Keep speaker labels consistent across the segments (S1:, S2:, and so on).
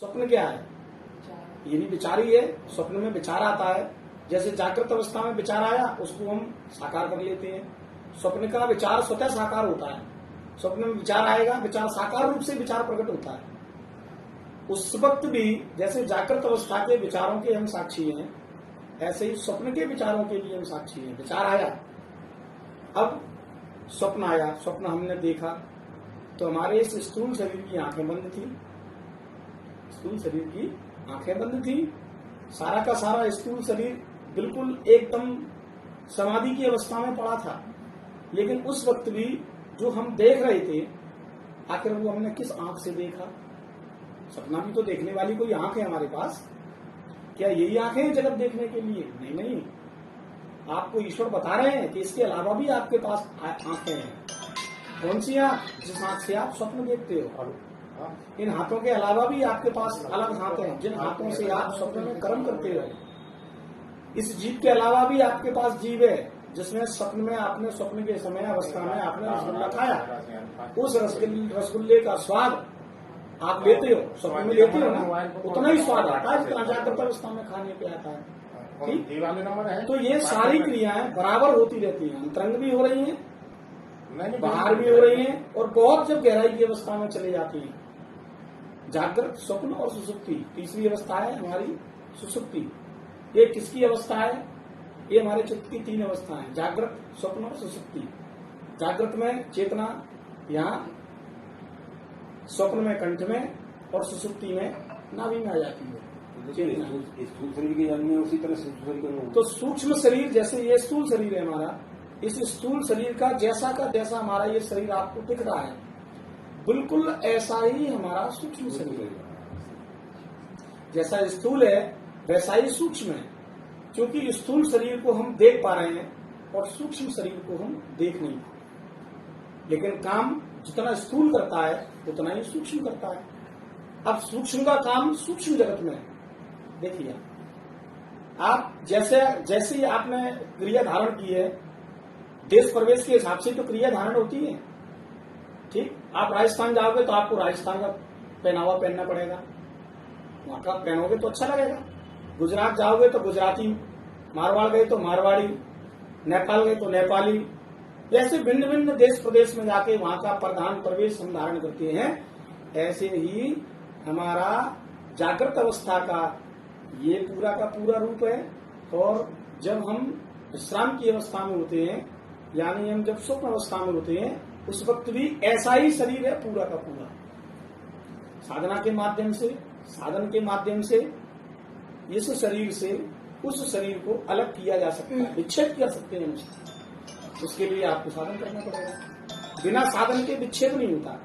S1: स्वप्न क्या है? ये भी विचार ही है। स्वप्न में विचार आता है, जैसे जागृत अवस्था में विचार आया उसको हम साकार कर लेते हैं। स्वप्न का विचार स्वतः साकार होता है। स्वप्न में विचार आएगा, विचार साकार रूप से विचार प्रकट होता है। उस वक्त भी जैसे जागृत अवस्था के विचारों के हम साक्षी हैं, ऐसे ही स्वप्न के विचारों के लिए हम साक्षी हैं। विचार आया, अब स्वप्न आया, स्वप्न हमने देखा तो हमारे इस स्थूल शरीर की आंखें बंद थी, स्थूल शरीर की आंखें बंद थी। सारा का सारा स्थूल शरीर बिल्कुल एकदम समाधि की अवस्था में पड़ा था। लेकिन उस वक्त भी जो हम देख रहे थे, आखिर वो हमने किस आंख से देखा? सपना भी तो देखने वाली कोई आंख है हमारे पास। क्या यही आंखें हैं जगत देखने के लिए? नहीं नहीं, आपको ईश्वर बता रहे हैं कि इसके अलावा भी आपके पास आंखें हैं। कौन सी आंख? जिस आंख से आप स्वप्न देखते हो। इन हाथों के अलावा भी आपके पास अलग हाथ हैं, जिन हाथों से आप स्वप्न में कर्म करते हो। इस जीव के अलावा भी आपके पास जीव है, जिसमें स्वप्न में आपने स्वप्न के समय अवस्था में आपने रसगुल्ला खाया। उस रसगुल्ले का स्वाद आप लेते हो, स्वप्न में लेते हो ना, उतना ही स्वाद आता है जितना जागृत अवस्था में खाने पे आता है। ठीक? तो ये सारी क्रियाएं बराबर होती रहती हैं, अंतरंग भी हो रही हैं, बाहर भी हो रही हैं, और बहुत जब गहराई की अवस्था में चले जाती हैं। जागृत, स्वप्न और सुसुप्ति, तीसरी अवस्था है हमारी सुसुप्ति। ये किसकी अवस्था है? ये हमारे चित्त की तीन अवस्था है, जागृत, स्वप्न और सुसुप्ति। जागृत में चेतना यहाँ, स्वप्न में कंठ में, और सुसुप्ति में नाभि में आ जाती है
S2: स्थूल शरीर के जन्म में उसी तरह से
S1: तो सूक्ष्म शरीर, जैसे ये स्थूल शरीर है हमारा, इस स्थूल शरीर का जैसा हमारा ये शरीर आपको दिख रहा है, बिल्कुल ऐसा ही हमारा सूक्ष्म शरीर है। जैसा स्थूल है वैसा ही सूक्ष्म है, क्योंकि स्थूल शरीर को हम देख पा रहे हैं और सूक्ष्म शरीर को हम देख नहीं पा रहे। लेकिन काम जितना स्थूल करता है उतना ही सूक्ष्म करता है। अब सूक्ष्म का काम सूक्ष्म जगत में है। देखिए, आप जैसे ही आपने क्रिया धारण की है, देश प्रवेश के हिसाब से तो क्रिया धारण होती है। ठीक, आप राजस्थान जाओगे तो आपको राजस्थान का पहनावा पहनना पड़ेगा, वहां का पहनोगे तो अच्छा लगेगा। गुजरात जाओगे तो गुजराती, मारवाड़ गए तो मारवाड़ी, नेपाल गए तो नेपाली। ऐसे भिन्न भिन्न देश प्रदेश में जाके वहां का प्रधान प्रवेश हम धारण करते हैं। ऐसे ही हमारा जागृत अवस्था का ये पूरा का पूरा रूप है। और जब हम विश्राम की अवस्था में होते हैं, यानी हम जब स्वप्न अवस्था में होते हैं, उस वक्त भी ऐसा ही शरीर है पूरा का पूरा। साधना के माध्यम से, साधन के माध्यम से इस शरीर से उस शरीर को अलग किया जा सकता है, विच्छेद कर सकते हैं उसके लिए आपको साधन करना पड़ेगा। बिना साधन के विच्छेद नहीं होता।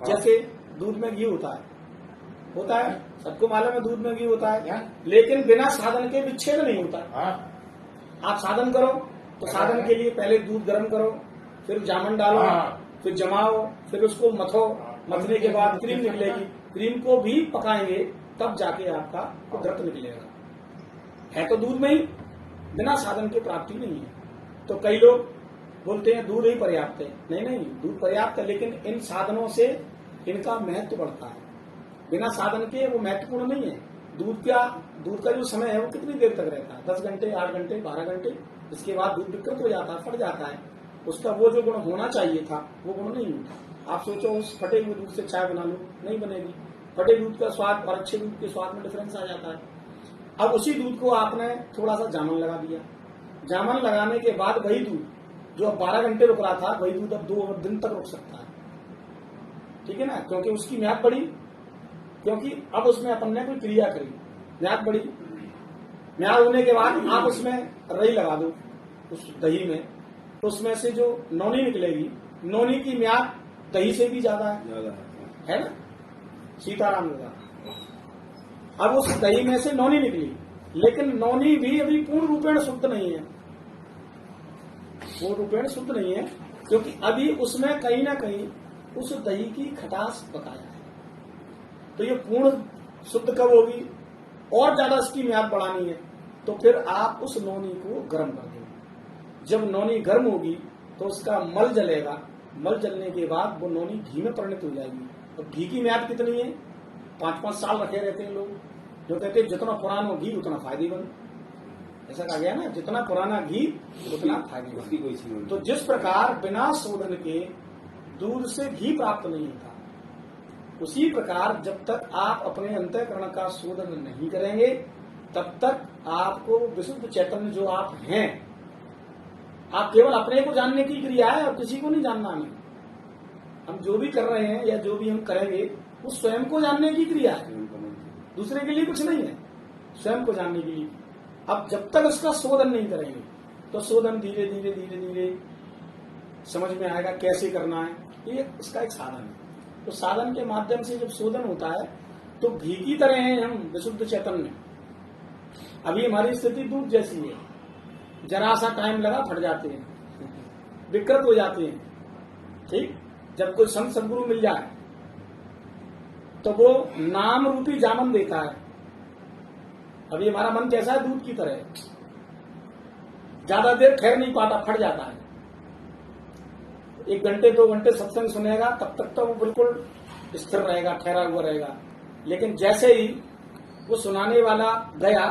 S1: जैसे दूध में घी होता है, सबको मालूम है दूध में घी होता है, लेकिन बिना साधन के विच्छेद नहीं होता। आप साधन करो तो साधन के लिए पहले दूध गर्म करो, फिर जामन डालो, फिर जमाओ, फिर उसको मथो, मथने के बाद क्रीम निकलेगी, क्रीम को भी पकाएंगे तब जाके आपका घृत निकलेगा। है तो दूध में ही, बिना साधन के प्राप्ति नहीं है। तो कई लोग बोलते हैं दूध ही पर्याप्त है। नहीं, दूध पर्याप्त है, लेकिन इन साधनों से इनका महत्व बढ़ता है। बिना साधन के वो महत्वपूर्ण नहीं है। दूध का जो समय है वो कितनी देर तक रहता है? 10 घंटे, 8 घंटे, 12 घंटे। इसके बाद दूध विकृत हो जाता है, फट जाता है। उसका वो जो गुण होना चाहिए था वो गुण नहीं होता। आप सोचो उस फटे हुए दूध से चाय बना लो, नहीं बनेगी। फटे दूध का स्वाद और अच्छे दूध के स्वाद में डिफरेंस आ जाता है। अब उसी दूध को आपने थोड़ा सा जामन लगा दिया, जामन लगाने के बाद वही दूध जो अब 12 घंटे रुक रहा था, वही दूध अब 2 दिन तक रुक सकता है। ठीक है ना, क्योंकि उसकी म्याद बढ़ी, क्योंकि अब उसमें अपन ने कोई क्रिया करी, म्याद बढ़ी। म्याद होने के बाद आप उसमें रई लगा दो उस दही में, तो उसमें से जो नौनी निकलेगी, नौनी की म्याद दही से भी ज्यादा है ना। सीताराम होगा। अब उस दही में से नौनी निकली, लेकिन नौनी भी अभी पूर्ण रूपेण शुद्ध नहीं है, पूर्ण रूपेण शुद्ध नहीं है, क्योंकि अभी उसमें कहीं ना कहीं उस दही की खटास बकाया है। तो ये पूर्ण शुद्ध कब होगी? और ज्यादा इसकी म्याद बढ़ानी है तो फिर आप उस नौनी को गर्म कर देंगे। जब नौनी गर्म होगी तो उसका मल जलेगा, मल जलने के बाद वो नौनी घी में परिणत हो जाएगी। और घी की म्याद कितनी है? 5-5 साल रखे रहते हैं लोग, जो कहते हैं जितना पुराना घी उतना फायदेमंद। ऐसा कहा गया ना, जितना पुराना घी उतना फायदेमंद।
S2: उसकी कोई सीमा नहीं।
S1: तो जिस प्रकार बिना शोधन के दूध से घी प्राप्त नहीं होता, उसी प्रकार जब तक आप अपने अंतःकरण का शोधन नहीं करेंगे तब तक आपको विशुद्ध चैतन्य जो आप हैं, आप केवल अपने को जानने की क्रिया है और किसी को नहीं जानना हमें। हम जो भी कर रहे हैं या जो भी हम करेंगे वो स्वयं को जानने की क्रिया है, दूसरे के लिए कुछ नहीं है, स्वयं को जानने के लिए। अब जब तक उसका शोधन नहीं करेंगे तो शोधन धीरे धीरे धीरे धीरे समझ में आएगा कैसे करना है, ये इसका एक साधन है। तो साधन के माध्यम से जब शोधन होता है तो घी की तरह हैं हम विशुद्ध चैतन्य। अभी हमारी स्थिति दूध जैसी है, जरा सा टाइम लगा फट जाते हैं, विकृत हो जाते हैं। ठीक, जब कोई संत सदगुरु मिल जाए तो वो नाम रूपी जामन देता है। अभी हमारा मन कैसा है, दूध की तरह है, ज्यादा देर ठहर नहीं पाता, फट जाता है। 1 घंटे 2 घंटे सत्संग सुनेगा तब तक तो वो बिल्कुल स्थिर रहेगा, ठहरा हुआ रहेगा। लेकिन जैसे ही वो सुनाने वाला गया,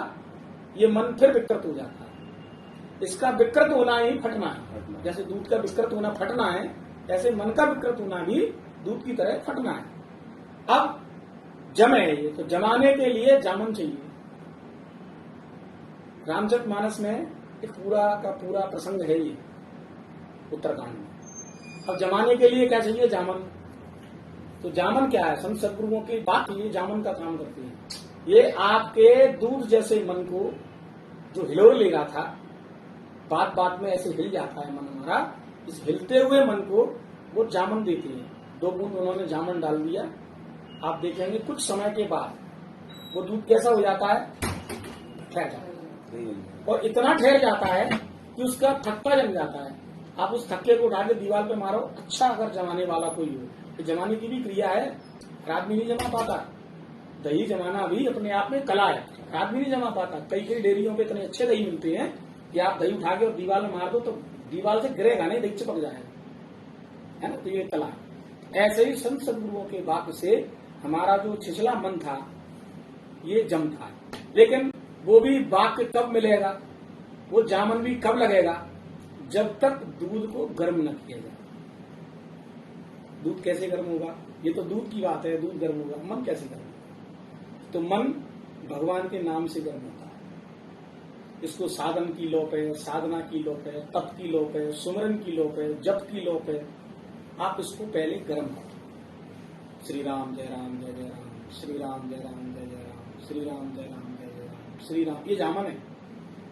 S1: ये मन फिर विकृत हो जाता है। इसका विकृत होना ही फटना है। जैसे दूध का विकृत होना फटना है, ऐसे मन का विकृत होना भी दूध की तरह फटना है। अब जमे ये, तो जमाने के लिए जामन चाहिए। रामचरितमानस में एक पूरा का पूरा प्रसंग है ये उत्तरकांड में। अब जमाने के लिए क्या चाहिए, जामन। तो जामन क्या है, संत सदगुरुओं की बात ये जामन का काम करती है। ये आपके दूध जैसे मन को जो हिलोर ले रहा था, बात बात में ऐसे हिल जाता है मन हमारा, इस हिलते हुए मन को वो जामन देती है। 2 बूंद उन्होंने जामन डाल दिया, आप देखेंगे कुछ समय के बाद वो दूध कैसा हो जाता है, ठहर जाता है। और इतना ठहर जाता है कि उसका थक्का जम जाता है। आप उस थक्के को उठा के दीवार पे मारो, अच्छा अगर जमाने वाला कोई हो, तो जमाने की भी क्रिया है, आदमी नहीं जमा पाता। दही जमाना भी अपने आप में कला है, आदमी नहीं जमा पाता। कई डेयरियों पे इतने अच्छे दही मिलते हैं कि आप दही उठा के और दीवार में मार दो तो दीवार से गिरेगा नहीं, दही चिपक जाएगा, है ना। तो ये कला है। ऐसे ही संत सदगुरुओं के वाक्य से हमारा जो छिछला मन था ये जमता है। लेकिन वो भी वाक्य कब मिलेगा, वो जामन भी कब लगेगा, जब तक दूध को गर्म न किया जाए। दूध कैसे गर्म होगा, ये तो दूध की बात है, दूध गर्म होगा, मन कैसे गर्म होगा। तो मन भगवान के नाम से गर्म होता है। इसको साधन की लोप है, साधना की लोप है, तप की लोप है, सुमरन की लोप है, जप की लोप है। आप इसको पहले गर्म करो। श्री राम जय राम जय जय राम, श्री राम जय राम जय जय राम, श्री राम जय राम जय जय राम, श्री राम। ये जामन है,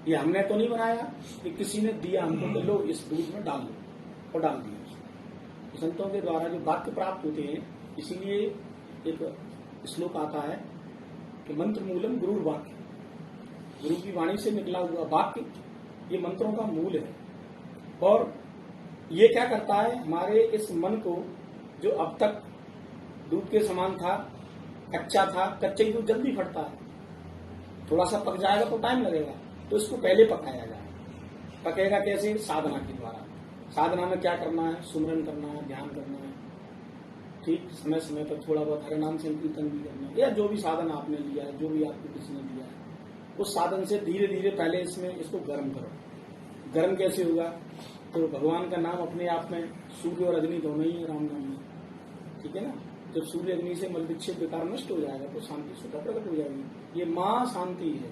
S1: ये हमने तो नहीं बनाया, कि किसी ने दिया हमको कि लो इस दूध में डाल दो, और डाल दिया। संतों के द्वारा जो वाक्य प्राप्त होते हैं, इसीलिए एक श्लोक आता है कि मंत्र मूलम गुरु वाक्य, गुरु की वाणी से निकला हुआ वाक्य ये मंत्रों का मूल है। और ये क्या करता है, हमारे इस मन को जो अब तक दूध के समान था, कच्चा था, कच्चे ही दूध जल्दी फटता है, थोड़ा सा पक जाएगा तो टाइम लगेगा, तो इसको पहले पकाया जाए। पकेगा कैसे, साधना के द्वारा। साधना में क्या करना है, सुमरन करना है, ध्यान करना है, ठीक, समय समय पर थोड़ा बहुत हरे नाम संकीर्तन भी करना है, या जो भी साधन आपने लिया है, जो भी आपको किसी ने दिया है, उस साधन से धीरे धीरे पहले इसमें इसको गर्म करो। गर्म कैसे होगा, तो भगवान का नाम अपने आप में सूर्य और अग्नि दोनों ही है राम नाम में, ठीक है ना। जब सूर्य अग्नि से मल विक्षेप विकार नष्ट हो जाएगा तो शांति स्वतः प्रकट हो जाएगी। ये माँ शांति है,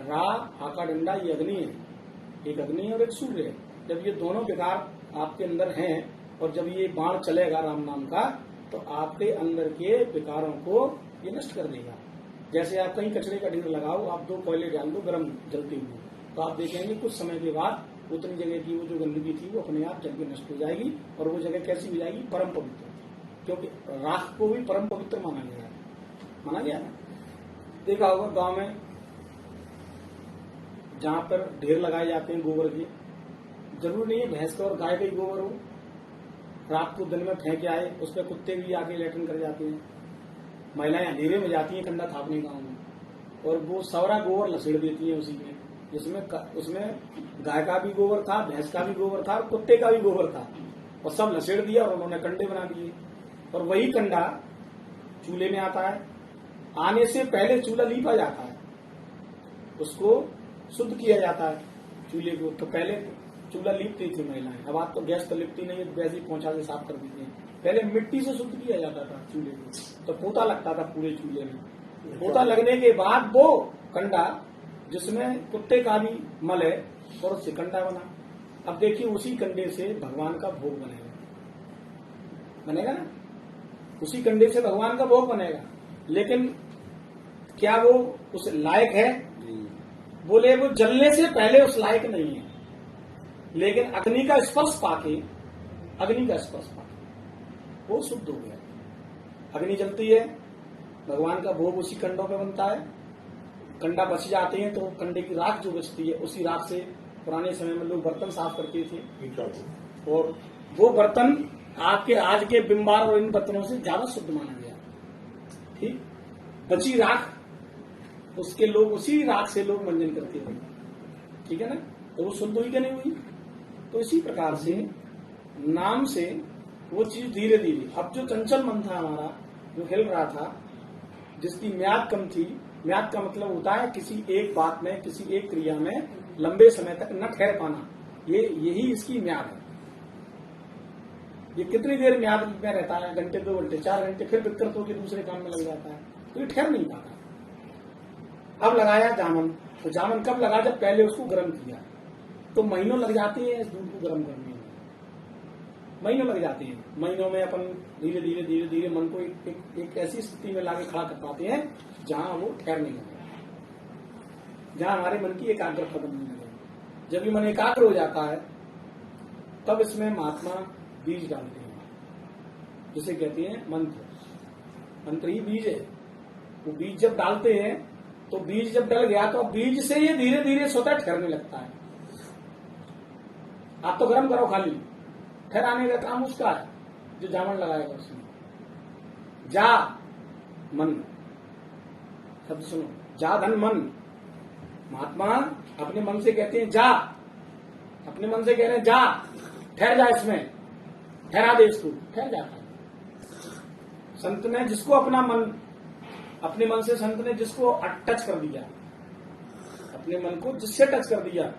S1: रा आका डंडा ये अग्नि है, एक अग्नि और एक सूर्य है। जब ये दोनों विकार आपके अंदर हैं और जब ये बाण चलेगा राम नाम का, तो आपके अंदर के विकारों को ये नष्ट कर देगा। जैसे आप कहीं कचरे का ढेर लगाओ, आप 2 कोयले डाल दो गर्म जलते हुए, तो आप देखेंगे कुछ समय के बाद उतनी जगह की वो जो गंदगी थी वो अपने आप जल के नष्ट हो जाएगी, और वो जगह कैसी हो जाएगी, परम पवित्र। क्योंकि राख को भी परम पवित्र माना गया है, माना गया ना। देखा होगा गांव में जहां पर ढेर लगाए जाते हैं गोबर के, जरूर नहीं है भैंस का और गाय का ही गोबर हो, रात को दिन में फेंके आए, उस पर कुत्ते भी आके लैट्रिन कर जाते हैं। महिलाएं अंधेरे में जाती हैं कंधा थापने गाँव में, और वो सवरा गोबर लसेड़ देती है उसी में, जिसमें उसमें गाय का भी गोबर था, भैंस का भी गोबर था, और कुत्ते का भी गोबर था, और सब लसेड़ दिया और उन्होंने कंडे बना दिए। और वही कंडा चूल्हे में आता है। आने से पहले चूल्हा लीपा जाता है, उसको शुद्ध किया जाता है चूल्हे को। तो पहले चूल्हा लीपती थी महिलाएं, अब आप तो गैस तो लिपती नहीं है, तो गैस ही पहुंचा के साफ कर दीजिए। पहले मिट्टी से शुद्ध किया जाता था चूल्हे को, तो पोता लगता था पूरे चूल्हे में। पोता लगने के बाद वो कंडा जिसमें कुत्ते का भी मल है और उससे कंडा बना। अब देखिए उसी कंडे से भगवान का भोग बनेगा ना, उसी कंडे से भगवान का भोग बनेगा। लेकिन क्या वो उस लायक है? बोले वो जलने से पहले उस लायक नहीं है, लेकिन अग्नि का स्पर्श पाके वो शुद्ध हो गया। अग्नि जलती है, भगवान का भोग उसी कंडों पे बनता है। कंडा बच जाते हैं तो कंडे की राख जो बचती है, उसी राख से पुराने समय में लोग बर्तन साफ करते थे, और वो बर्तन आपके आज के बिम्बार और इन बर्तनों से ज्यादा शुद्ध माना गया। ठीक, बची राख उसके लोग उसी राख से लोग मंजन करते थे। ठीक है ना, तो वो शुद्ध हुई क्या नहीं हुई? तो इसी प्रकार से नाम से वो चीज धीरे धीरे, अब जो चंचल मन था हमारा, जो हिल रहा था, जिसकी म्याद कम थी, म्याद का मतलब होता है किसी एक बात में, किसी एक क्रिया में लंबे समय तक न ठहर पाना, यही इसकी म्याद है। ये कितनी देर म्याद में रहता है? घंटे, 2 घंटे, 4 घंटे, फिर विकृत होकर दूसरे काम में लग जाता है, तो ये ठहर नहीं पाता। अब लगाया जामन, तो जामन कब लगा? जब पहले उसको गर्म किया। तो महीनों लग जाते हैं इस दूध को गर्म करने में, महीनों लग जाते हैं। महीनों में अपन धीरे धीरे धीरे धीरे मन को एक ऐसी स्थिति में लाके खड़ा कर पाते हैं जहां वो ठहरने लगे, जहां हमारे मन की एकाग्रता बनने लगे। जब भी मन एकाग्र हो जाता है तब इसमें महात्मा बीज डालते हैं, जिसे कहते हैं मंत्र। मंत्र ही बीज है। वो बीज जब डालते हैं तो बीज जब डल गया तो बीज से ये धीरे धीरे स्वतः ठहरने लगता है। आप तो गर्म करो खाली, ठहराने का काम उसका है जो जामन लगाएगा उसमें। जा मन, शब्द सुनो, जा धन मन। महात्मा अपने मन से कहते हैं जा, अपने मन से कह रहे हैं जा, ठहर जा, इसमें ठहरा दे इसको, ठहर जाता है। संत ने जिसको अपना मन, अपने मन से संत ने जिसको टच कर दिया, अपने मन को जिससे टच कर दिया,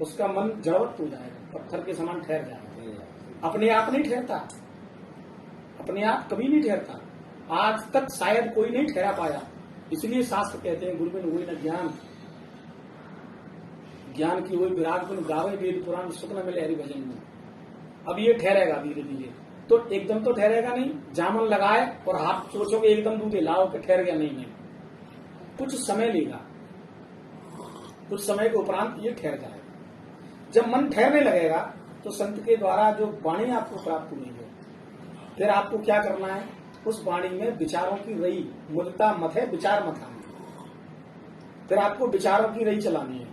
S1: उसका मन जड़वत हो जाएगा, पत्थर के समान ठहर जाएगा। अपने आप नहीं ठहरता, अपने आप कभी नहीं ठहरता। आज तक शायद कोई नहीं ठहरा पाया। इसलिए शास्त्र कहते हैं गुरु बिन हुई न ज्ञान, ज्ञान की हुई विराग बिन गावे वेद पुराण, सुख न मिले हरि भजन में। अब ये ठहरेगा धीरे धीरे, तो एकदम तो ठहरेगा नहीं। जामन लगाए और हाथ सोचोगे एकदम दूध लाओ कि ठहर गया, नहीं, कुछ समय लेगा, कुछ समय के उपरांत ये ठहर जाएगा। जब मन ठहरने लगेगा तो संत के द्वारा जो वाणी आपको प्राप्त हुई है, फिर आपको क्या करना है? उस वाणी में विचारों की रई, मुद्दा मत है, विचार मत आने। फिर आपको विचारों की रई चलानी है,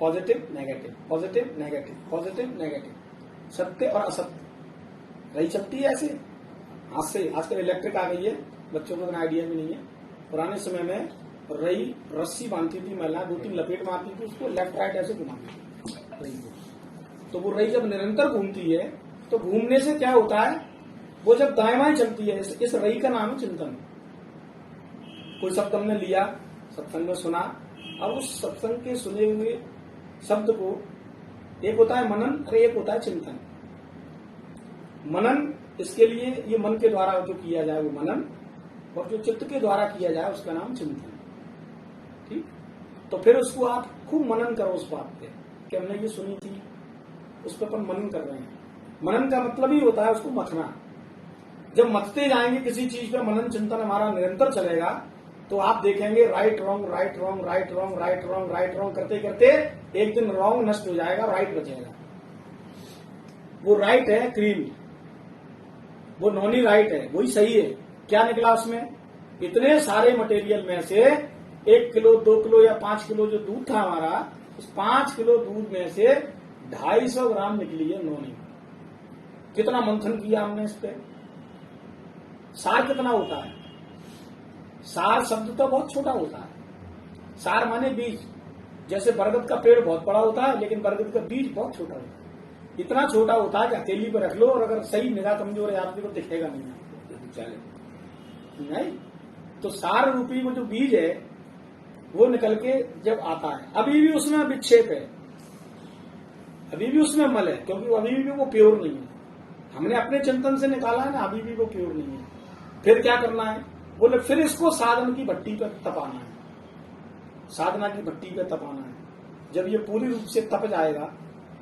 S1: positive negative, positive negative, positive negative, सत्य और असत्य। रई चलती है ऐसे हाथ से। आजकल इलेक्ट्रिक आ गई है, बच्चों को इतना आइडिया भी नहीं है। पुराने समय में रई रस्सी बांधती थी महिला, 2-3 लपेट मारती थी, उसको लेफ्ट राइट ऐसे घुमाती रई को। तो वो रई जब निरंतर घूमती है तो घूमने से क्या होता है? वो जब दाएं बाएं चलती है, इस रई का नाम है चिंतन। कोई शब्द हमने लिया, सत्संग में सुना, अब उस सत्संग के सुने हुए शब्द को, एक होता है मनन और एक होता है चिंतन। मनन, इसके लिए ये मन के द्वारा जो किया जाए वो मनन, और जो चित्त के द्वारा किया जाए उसका नाम चिंतन। ठीक, तो फिर उसको आप खूब मनन करो उस बात पे कि हमने ये सुनी थी, उस पर अपन मनन कर रहे हैं। मनन का मतलब ही होता है उसको मथना। जब मथते जाएंगे किसी चीज पे, मनन चिंतन हमारा निरंतर चलेगा, तो आप देखेंगे right wrong, right wrong, right wrong, right wrong, right wrong करते करते एक दिन रॉन्ग नष्ट हो जाएगा, राइट बचेगा। वो राइट है क्रीम, वो नॉनी राइट है, वही सही है। क्या निकला उसमें? इतने सारे मटेरियल में से 1 किलो, 2 किलो या 5 किलो जो दूध था हमारा, उस 5 किलो दूध में से 250 ग्राम निकली है नॉनी। कितना मंथन किया हमने इस पे। सार कितना होता है? सार शब्द तो बहुत छोटा होता है। सार माने बीज। जैसे बरगद का पेड़ बहुत बड़ा होता है, लेकिन बरगद का बीज बहुत छोटा होता है। इतना छोटा होता है कि हथेली पर रख लो और अगर सही निगाह कमजोर है आपकी तो दिखेगा नहीं आपको। नहीं, तो सार रूपी वो जो बीज है वो निकल के जब आता है, अभी भी उसमें विक्षेप है, अभी भी उसमें मल है, क्योंकि अभी भी वो प्योर नहीं है। हमने अपने चिंतन से निकाला है ना, अभी भी वो प्योर नहीं है। फिर क्या करना है? बोले फिर इसको साधन की भट्टी पर तपाना है, साधना की भट्टी पर तपाना है। जब ये पूरी रूप से तप जाएगा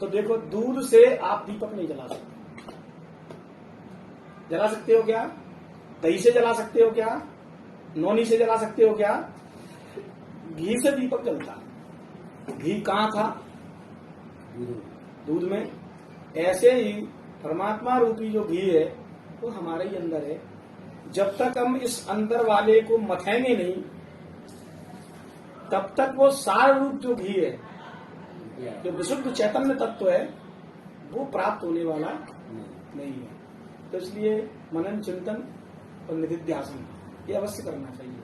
S1: तो देखो, दूध से आप दीपक नहीं जला सकते। जला सकते हो क्या? दही से जला सकते हो क्या? नौनी से जला सकते हो क्या? घी से दीपक जलता है। घी कहाँ था? दूध में। ऐसे ही परमात्मा रूपी जो घी है वो हमारे ही अंदर है। जब तक हम इस अंदर वाले को मथेंगे नहीं, तब तक वो सार रूप जो घी है, जो विशुद्ध चैतन्य तत्व है, वो प्राप्त होने वाला नहीं है। तो इसलिए मनन, चिंतन और निधिध्यासन ये अवश्य करना चाहिए।